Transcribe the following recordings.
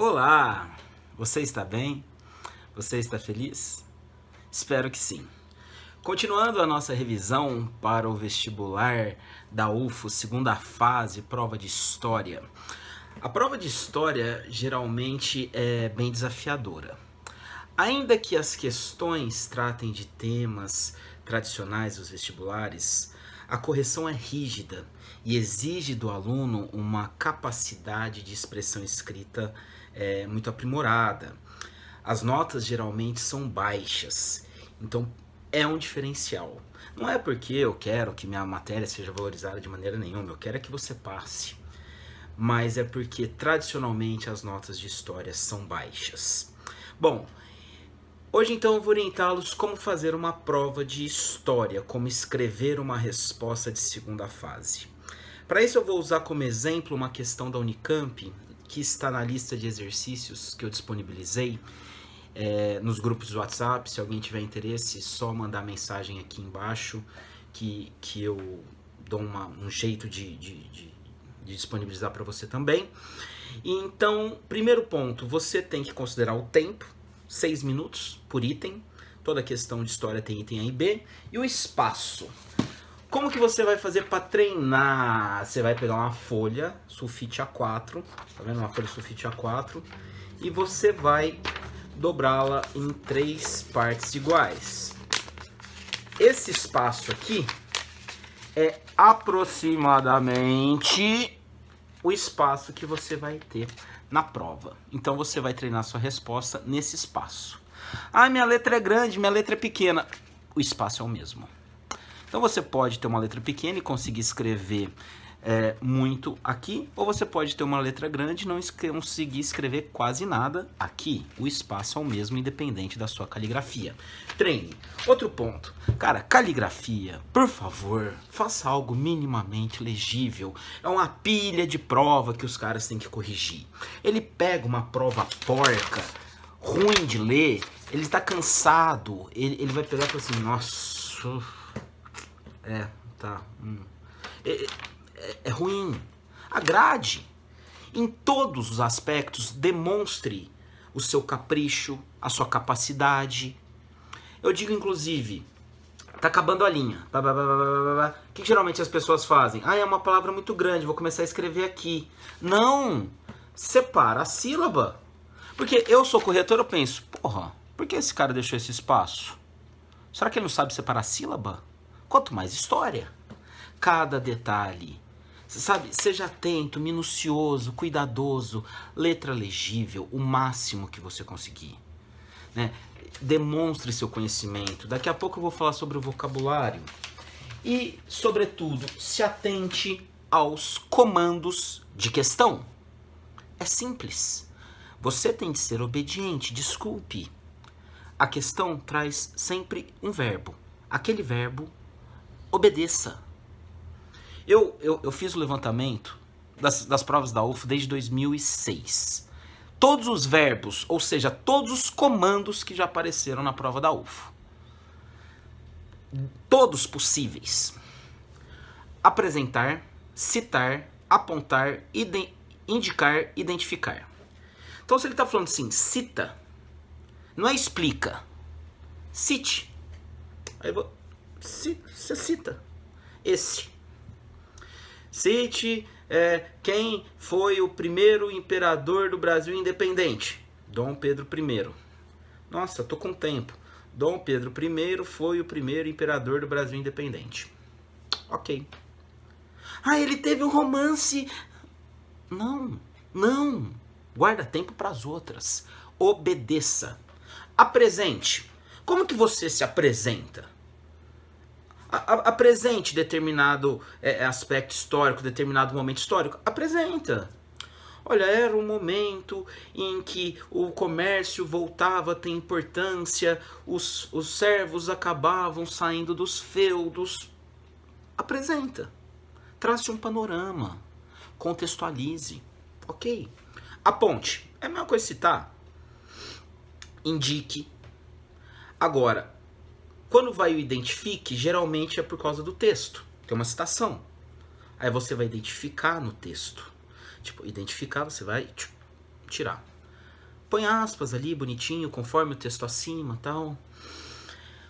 Olá! Você está bem? Você está feliz? Espero que sim. Continuando a nossa revisão para o vestibular da UFO, segunda fase, prova de História. A prova de História geralmente é bem desafiadora. Ainda que as questões tratem de temas tradicionais dos vestibulares, a correção é rígida e exige do aluno uma capacidade de expressão escrita muito aprimorada. As notas geralmente são baixas, então é um diferencial. Não é porque eu quero que minha matéria seja valorizada de maneira nenhuma, eu quero é que você passe. Mas é porque tradicionalmente as notas de história são baixas. Bom, hoje então eu vou orientá-los como fazer uma prova de história, como escrever uma resposta de segunda fase. Para isso eu vou usar como exemplo uma questão da Unicamp, que está na lista de exercícios que eu disponibilizei nos grupos do WhatsApp. Se alguém tiver interesse, é só mandar mensagem aqui embaixo que eu dou um jeito de disponibilizar para você também. Então, primeiro ponto, você tem que considerar o tempo, 6 minutos por item. Toda questão de história tem item A e B. E o espaço. Como que você vai fazer para treinar? Você vai pegar uma folha sulfite A4, tá vendo? Uma folha sulfite A4, e você vai dobrá-la em 3 partes iguais. Esse espaço aqui é aproximadamente o espaço que você vai ter na prova. Então você vai treinar sua resposta nesse espaço. Ah, minha letra é grande, minha letra é pequena. O espaço é o mesmo. Então você pode ter uma letra pequena e conseguir escrever muito aqui, ou você pode ter uma letra grande e não conseguir escrever quase nada aqui. O espaço é o mesmo, independente da sua caligrafia. Treine. Outro ponto. Cara, caligrafia, por favor, faça algo minimamente legível. É uma pilha de prova que os caras têm que corrigir. Ele pega uma prova porca, ruim de ler, ele está cansado, ele vai pegar e falar assim, nossa... É ruim. Agrade. Em todos os aspectos, demonstre o seu capricho, a sua capacidade. Eu digo, inclusive, tá acabando a linha. O que geralmente as pessoas fazem? Ah, é uma palavra muito grande, vou começar a escrever aqui. Não! Separa a sílaba. Porque eu sou corretor, eu penso, porra, por que esse cara deixou esse espaço? Será que ele não sabe separar a sílaba? Quanto mais história. Cada detalhe. Sabe, seja atento, minucioso, cuidadoso, letra legível, o máximo que você conseguir. Né? Demonstre seu conhecimento. Daqui a pouco eu vou falar sobre o vocabulário. E, sobretudo, se atente aos comandos de questão. É simples. Você tem de ser obediente, desculpe. A questão traz sempre um verbo. Aquele verbo, obedeça. Eu fiz o levantamento das provas da UFO desde 2006. Todos os verbos, ou seja, todos os comandos que já apareceram na prova da UFO. Todos possíveis. Apresentar, citar, apontar, indicar, identificar. Então, se ele está falando assim, cita, não é explica. Cite. Aí você cita. Cite quem foi o primeiro imperador do Brasil independente. Dom Pedro I. Nossa, tô com tempo. Dom Pedro I foi o primeiro imperador do Brasil independente. Ok. Ah, ele teve um romance. Não. Guarda tempo para as outras. Obedeça. Apresente. Como que você se apresenta? Apresente determinado aspecto histórico, determinado momento histórico. Apresenta. Olha, era um momento em que o comércio voltava a ter importância, os servos acabavam saindo dos feudos. Apresenta. Trace um panorama. Contextualize. Ok. Aponte. É a mesma coisa citar. Indique. Agora, quando vai o identifique, geralmente é por causa do texto. Tem uma citação. Aí você vai identificar no texto. Tipo, identificar, você vai tirar. põe aspas ali, bonitinho, conforme o texto acima, tal.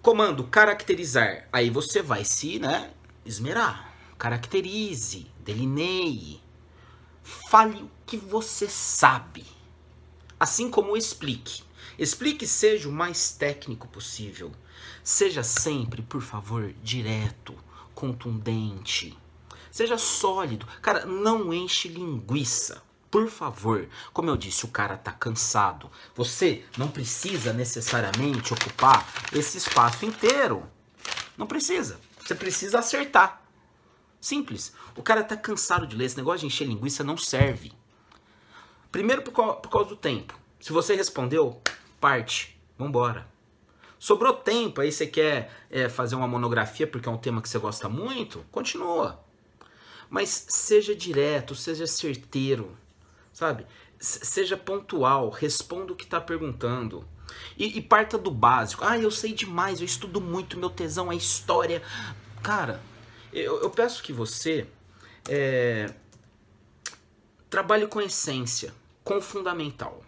Comando caracterizar. Aí você vai se, né, esmerar. Caracterize, delineie. Fale o que você sabe. Assim como explique. Explique, seja o mais técnico possível. Seja sempre, por favor, direto, contundente. Seja sólido. Cara, não enche linguiça. Por favor. Como eu disse, o cara tá cansado. Você não precisa necessariamente ocupar esse espaço inteiro. Não precisa. Você precisa acertar. Simples. O cara tá cansado de ler. Esse negócio de encher linguiça não serve. Primeiro por causa do tempo. Se você respondeu, parte. Vambora. Sobrou tempo, aí você quer fazer uma monografia porque é um tema que você gosta muito? Continua. Mas seja direto, seja certeiro, sabe? Seja pontual, responda o que está perguntando. E parta do básico. Ah, eu sei demais, eu estudo muito, meu tesão é história. Cara, eu peço que você trabalhe com essência, com fundamental.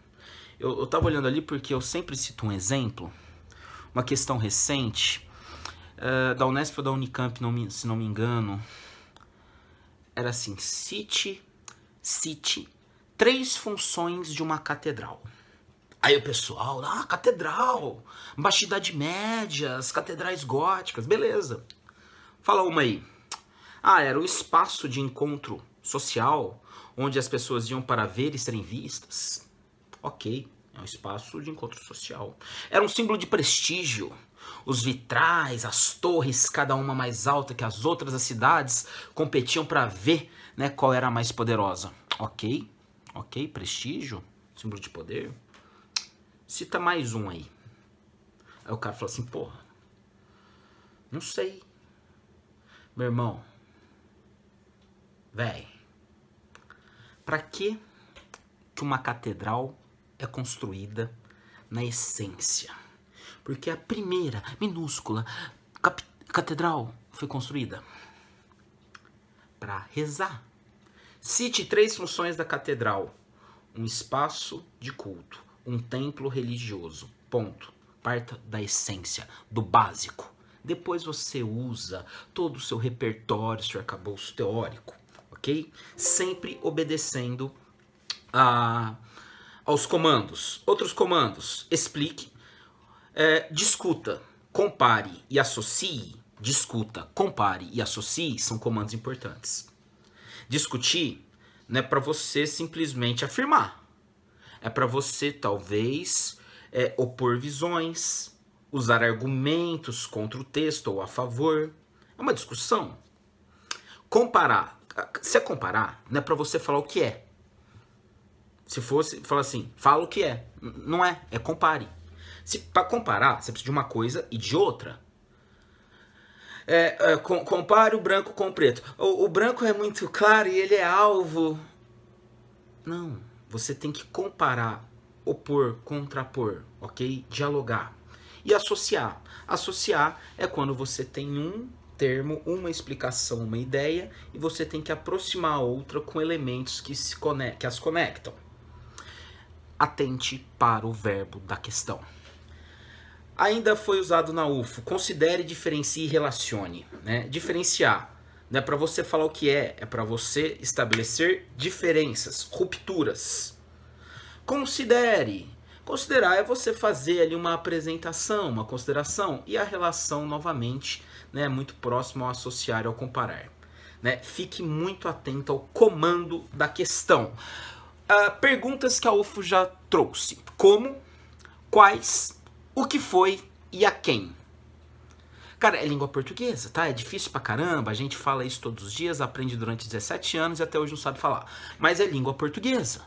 Eu estava olhando ali porque eu sempre cito um exemplo, uma questão recente, da Unesp ou da Unicamp, se não me engano. Era assim, cite 3 funções de uma catedral. Aí o pessoal, catedral, Baixa Idade Média, as catedrais góticas, beleza. Fala uma aí. Era o espaço de encontro social, onde as pessoas iam para ver e serem vistas. Ok, é um espaço de encontro social. Era um símbolo de prestígio. Os vitrais, as torres, cada uma mais alta que as outras, as cidades competiam para ver, né, qual era a mais poderosa. Ok, prestígio, símbolo de poder. Cita mais um aí. Aí o cara falou assim, porra, não sei. Meu irmão, véi, pra que uma catedral é construída na essência? Porque a primeira, minúscula, catedral foi construída para rezar. Cite 3 funções da catedral. Um espaço de culto, um templo religioso. Ponto. Parta da essência, do básico. Depois você usa todo o seu repertório, seu arcabouço teórico, ok? Sempre obedecendo aos comandos. Outros comandos, explique. Discuta, compare e associe. Discuta, compare e associe são comandos importantes. Discutir não é para você simplesmente afirmar. É para você, talvez, opor visões, usar argumentos contra o texto ou a favor. É uma discussão. Comparar. Se comparar, não é para você falar o que é. Se fosse, fala assim, fala o que é. Não é, é compare. Para comparar, você precisa de uma coisa e de outra. Compare o branco com o preto. O branco é muito claro e ele é alvo. Não, você tem que comparar, opor, contrapor, ok? Dialogar. E associar. Associar é quando você tem um termo, uma explicação, uma ideia, e você tem que aproximar a outra com elementos que as conectam. Atente para o verbo da questão. Ainda foi usado na UFO, considere, diferencie e relacione. Né? Diferenciar não é para você falar o que é para você estabelecer diferenças, rupturas. Considere. Considerar é você fazer ali uma apresentação, uma consideração, e a relação, novamente, né, muito próximo ao associar e ao comparar. Né? Fique muito atento ao comando da questão. Perguntas que a UFO já trouxe. Como, quais, o que foi e a quem. Cara, é língua portuguesa, tá? É difícil pra caramba, a gente fala isso todos os dias, aprende durante 17 anos e até hoje não sabe falar. Mas é língua portuguesa.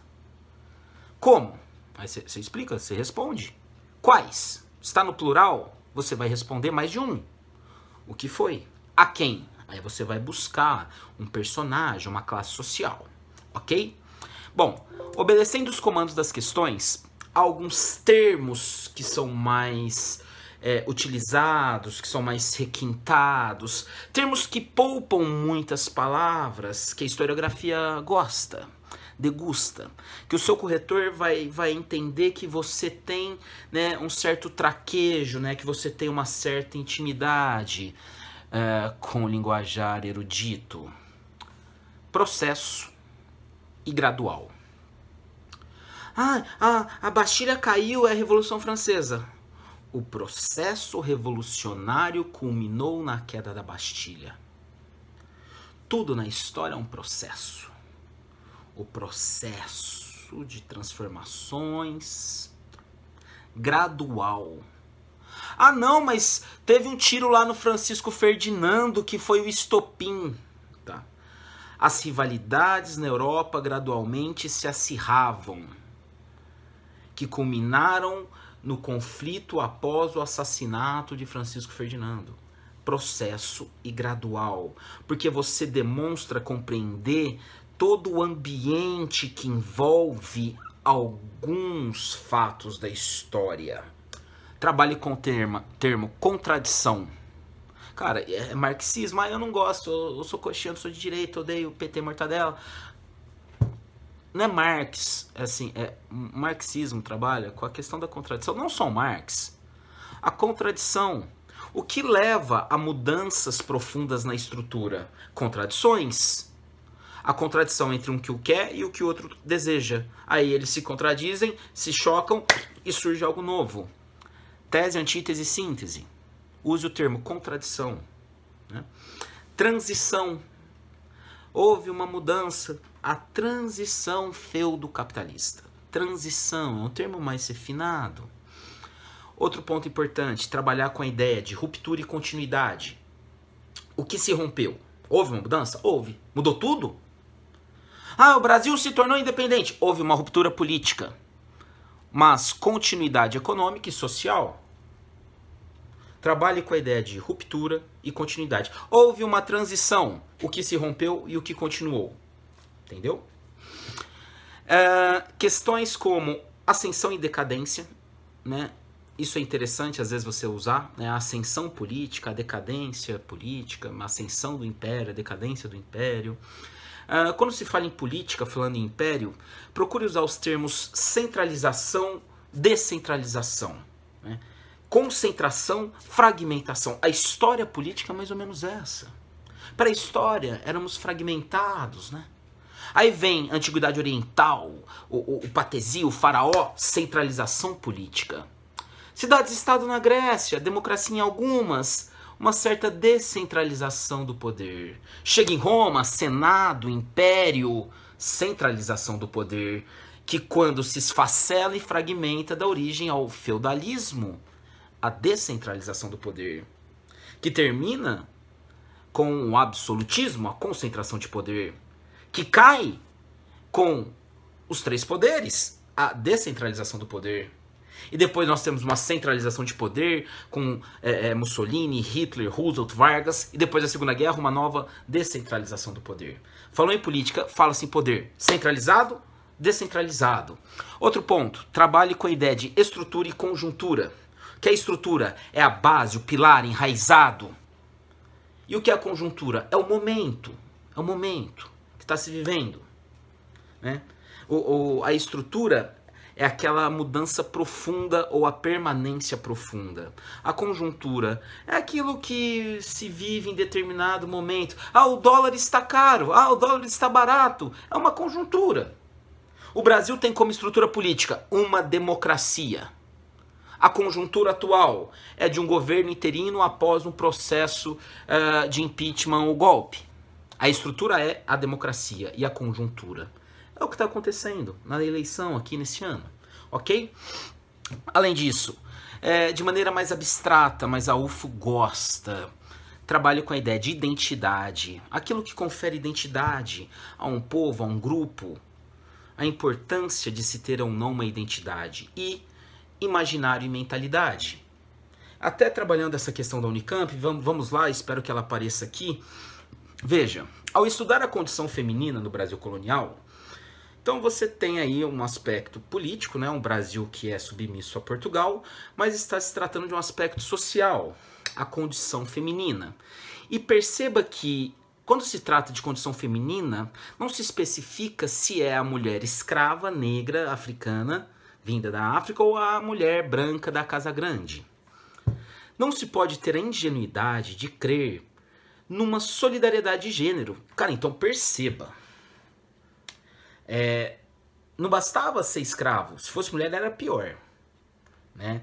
Como? Aí você explica, você responde. Quais? Está no plural? Você vai responder mais de um. O que foi? A quem? Aí você vai buscar um personagem, uma classe social. Ok? Bom, obedecendo os comandos das questões, há alguns termos que são mais utilizados, que são mais requintados, termos que poupam muitas palavras, que a historiografia gosta. degusta, que o seu corretor vai entender que você tem, né, um certo traquejo, né, que você tem uma certa intimidade com o linguajar erudito. Processo e gradual. A Bastilha caiu, é a Revolução Francesa. O processo revolucionário culminou na queda da Bastilha. Tudo na história é um processo. O processo de transformações gradual. Ah, não, mas teve um tiro lá no Francisco Ferdinando que foi o estopim. Tá? As rivalidades na Europa gradualmente se acirravam, que culminaram no conflito após o assassinato de Francisco Ferdinando. Processo e gradual, porque você demonstra compreender todo o ambiente que envolve alguns fatos da história. Trabalhe com o termo contradição. Cara, é marxismo, eu não gosto, eu sou coxinha, eu sou de direita, odeio PT mortadela. Não é Marx, assim, marxismo trabalha com a questão da contradição, não só Marx. A contradição, o que leva a mudanças profundas na estrutura? Contradições. A contradição entre um que o quer e o que o outro deseja. Aí eles se contradizem, se chocam e surge algo novo. Tese, antítese, síntese. Use o termo contradição. Né? Transição. Houve uma mudança. A transição feudo-capitalista. Transição é um termo mais refinado. Outro ponto importante, trabalhar com a ideia de ruptura e continuidade. O que se rompeu? Houve uma mudança? Houve. Mudou tudo? O Brasil se tornou independente. Houve uma ruptura política. Mas continuidade econômica e social. Trabalhe com a ideia de ruptura e continuidade. Houve uma transição. O que se rompeu e o que continuou. Entendeu? Questões como ascensão e decadência, né? Isso é interessante, às vezes, você usar, né? A ascensão política, a decadência política, a ascensão do império, a decadência do império. Quando se fala em política, falando em império, procure usar os termos centralização, descentralização. Né? Concentração, fragmentação. A história política é mais ou menos essa. Para a história, éramos fragmentados, né? Aí vem a Antiguidade Oriental, o Patesia, o Faraó, centralização política. Cidades-estado na Grécia, democracia em algumas, uma certa descentralização do poder. Chega em Roma, Senado, Império, centralização do poder, que quando se esfacela e fragmenta dá origem ao feudalismo, a descentralização do poder, que termina com o absolutismo, a concentração de poder, que cai com os três poderes, a descentralização do poder. E depois nós temos uma centralização de poder com Mussolini, Hitler, Roosevelt, Vargas. E depois da Segunda Guerra, uma nova descentralização do poder. Falou em política, fala-se em poder centralizado, descentralizado. Outro ponto, trabalhe com a ideia de estrutura e conjuntura. O que é a estrutura? É a base, o pilar enraizado. E o que é a conjuntura? É o momento. É o momento que está se vivendo. Né? A estrutura é aquela mudança profunda ou a permanência profunda. A conjuntura é aquilo que se vive em determinado momento. O dólar está caro. O dólar está barato. É uma conjuntura. O Brasil tem como estrutura política uma democracia. A conjuntura atual é de um governo interino após um processo de impeachment ou golpe. A estrutura é a democracia e a conjuntura. É o que está acontecendo na eleição aqui nesse ano, ok? Além disso, de maneira mais abstrata, mas a UFO gosta, trabalho com a ideia de identidade, aquilo que confere identidade a um povo, a um grupo, a importância de se ter ou não uma identidade e imaginário e mentalidade. Até trabalhando essa questão da Unicamp, vamos lá, espero que ela apareça aqui. Veja, ao estudar a condição feminina no Brasil colonial, então você tem aí um aspecto político, né? Um Brasil que é submisso a Portugal, mas está se tratando de um aspecto social, a condição feminina. E perceba que Quando se trata de condição feminina, não se especifica se é a mulher escrava, negra, africana, vinda da África, ou a mulher branca da Casa Grande. Não se pode ter a ingenuidade de crer numa solidariedade de gênero. Cara, então perceba. Não bastava ser escravo. Se fosse mulher, era pior. Né?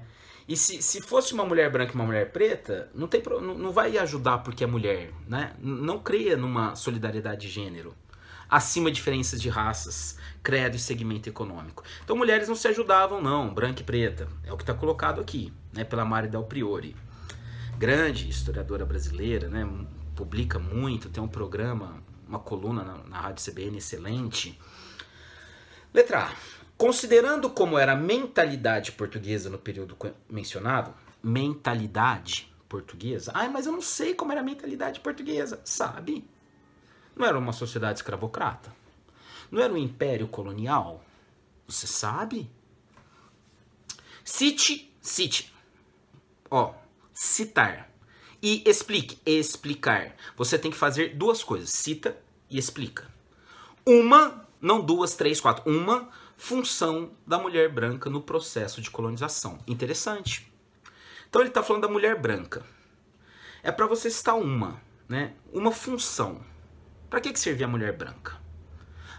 E se fosse uma mulher branca e uma mulher preta, não vai ajudar porque é mulher. Né? Não cria numa solidariedade de gênero. Acima de diferenças de raças, credo e segmento econômico. Então mulheres não se ajudavam não, branca e preta. É o que está colocado aqui, né, pela Mari Del Priore. Grande historiadora brasileira, né, publica muito, tem um programa, uma coluna na Rádio CBN excelente. Letra A. Considerando como era a mentalidade portuguesa no período mencionado, mentalidade portuguesa, mas eu não sei como era a mentalidade portuguesa, sabe? Não era uma sociedade escravocrata? Não era um império colonial? Você sabe? Cite. Citar. E explique, explicar. Você tem que fazer duas coisas, cita e explica. Uma, não duas, três, quatro. Uma função da mulher branca no processo de colonização. Interessante. Então ele está falando da mulher branca. É para você citar né? Uma função. Para que servia a mulher branca?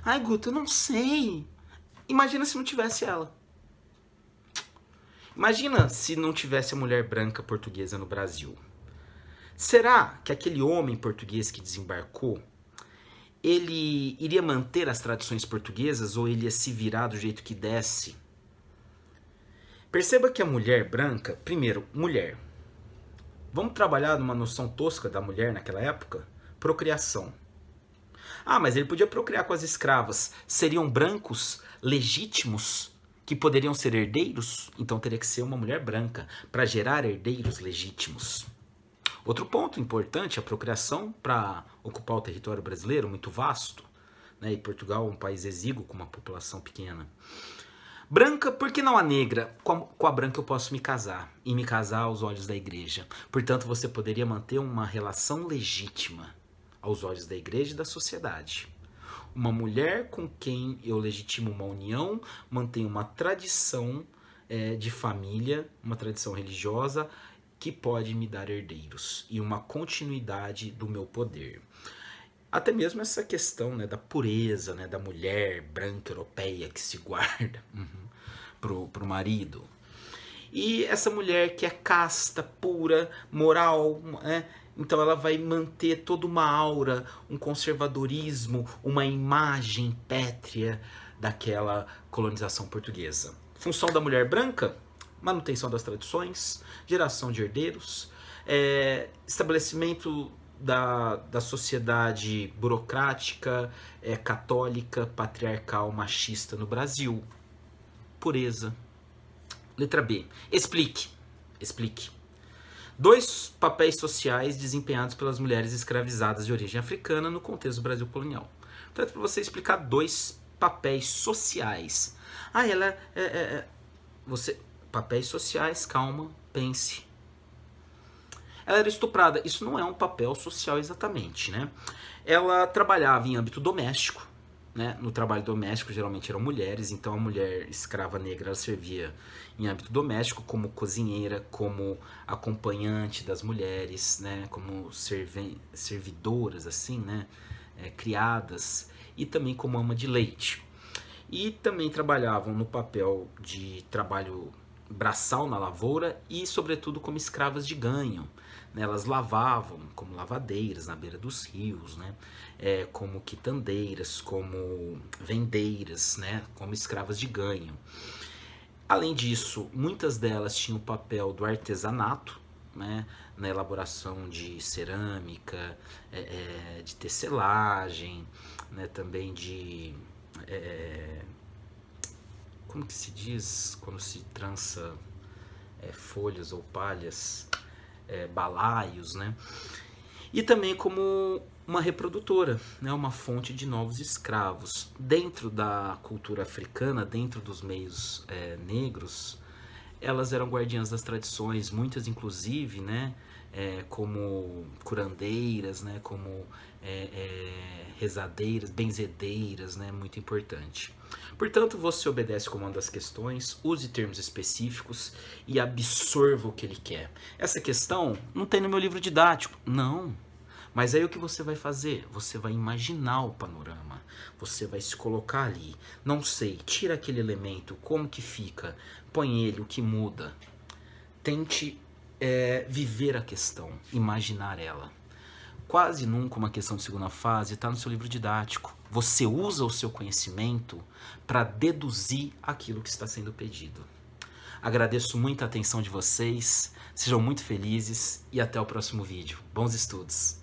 Ai, Guto, eu não sei. Imagina se não tivesse ela. Imagina se não tivesse a mulher branca portuguesa no Brasil. Será que aquele homem português que desembarcou, ele iria manter as tradições portuguesas ou ele ia se virar do jeito que desse? Perceba que a mulher branca, primeiro, mulher. Vamos trabalhar numa noção tosca da mulher naquela época? Procriação. Mas ele podia procriar com as escravas. Seriam brancos legítimos que poderiam ser herdeiros? Então teria que ser uma mulher branca para gerar herdeiros legítimos. Outro ponto importante, a procriação para ocupar o território brasileiro, muito vasto. Né? E Portugal é um país exíguo com uma população pequena. Branca, por que não a negra? Com a branca eu posso me casar. E me casar aos olhos da igreja. Portanto, você poderia manter uma relação legítima aos olhos da igreja e da sociedade. Uma mulher com quem eu legitimo uma união, mantenho uma tradição de família, uma tradição religiosa, que pode me dar herdeiros e uma continuidade do meu poder. Até mesmo essa questão, né, da pureza, né, da mulher branca europeia que se guarda pro marido. E essa mulher que é casta, pura, moral, então ela vai manter toda uma aura, um conservadorismo, uma imagem pétrea daquela colonização portuguesa. Função da mulher branca? Manutenção das tradições, geração de herdeiros, estabelecimento da sociedade burocrática, católica, patriarcal, machista no Brasil. Pureza. Letra B. Explique. 2 papéis sociais desempenhados pelas mulheres escravizadas de origem africana no contexto do Brasil colonial. Então, é para você explicar 2 papéis sociais. Papéis sociais, calma, pense. Ela era estuprada. Isso não é um papel social exatamente, né? Ela trabalhava em âmbito doméstico, né? No trabalho doméstico, geralmente eram mulheres, então a mulher escrava negra ela servia em âmbito doméstico como cozinheira, como acompanhante das mulheres, né? Como servidoras, assim, né? Criadas, e também como ama de leite. E também trabalhavam no papel de trabalho braçal na lavoura e, sobretudo, como escravas de ganho. Né? Elas lavavam como lavadeiras na beira dos rios, né? Como quitandeiras, como vendeiras, né? Como escravas de ganho. Além disso, muitas delas tinham o papel do artesanato, né? Na elaboração de cerâmica, de tecelagem, né? Também de... como que se diz quando se trança folhas ou palhas, balaios, né? E também como uma reprodutora, né? Uma fonte de novos escravos. Dentro da cultura africana, dentro dos meios negros, elas eram guardiãs das tradições, muitas inclusive, né, como curandeiras, né, como rezadeiras, benzedeiras, né, muito importante. Portanto, você obedece o comando das questões, use termos específicos e absorva o que ele quer. Essa questão não tem no meu livro didático, não. Mas aí o que você vai fazer? Você vai imaginar o panorama, você vai se colocar ali. Não sei, tira aquele elemento, como que fica, põe ele, o que muda. Tente viver a questão, imaginar ela. Quase nunca uma questão de segunda fase está no seu livro didático. Você usa o seu conhecimento para deduzir aquilo que está sendo pedido. Agradeço muito a atenção de vocês, sejam muito felizes e até o próximo vídeo. Bons estudos!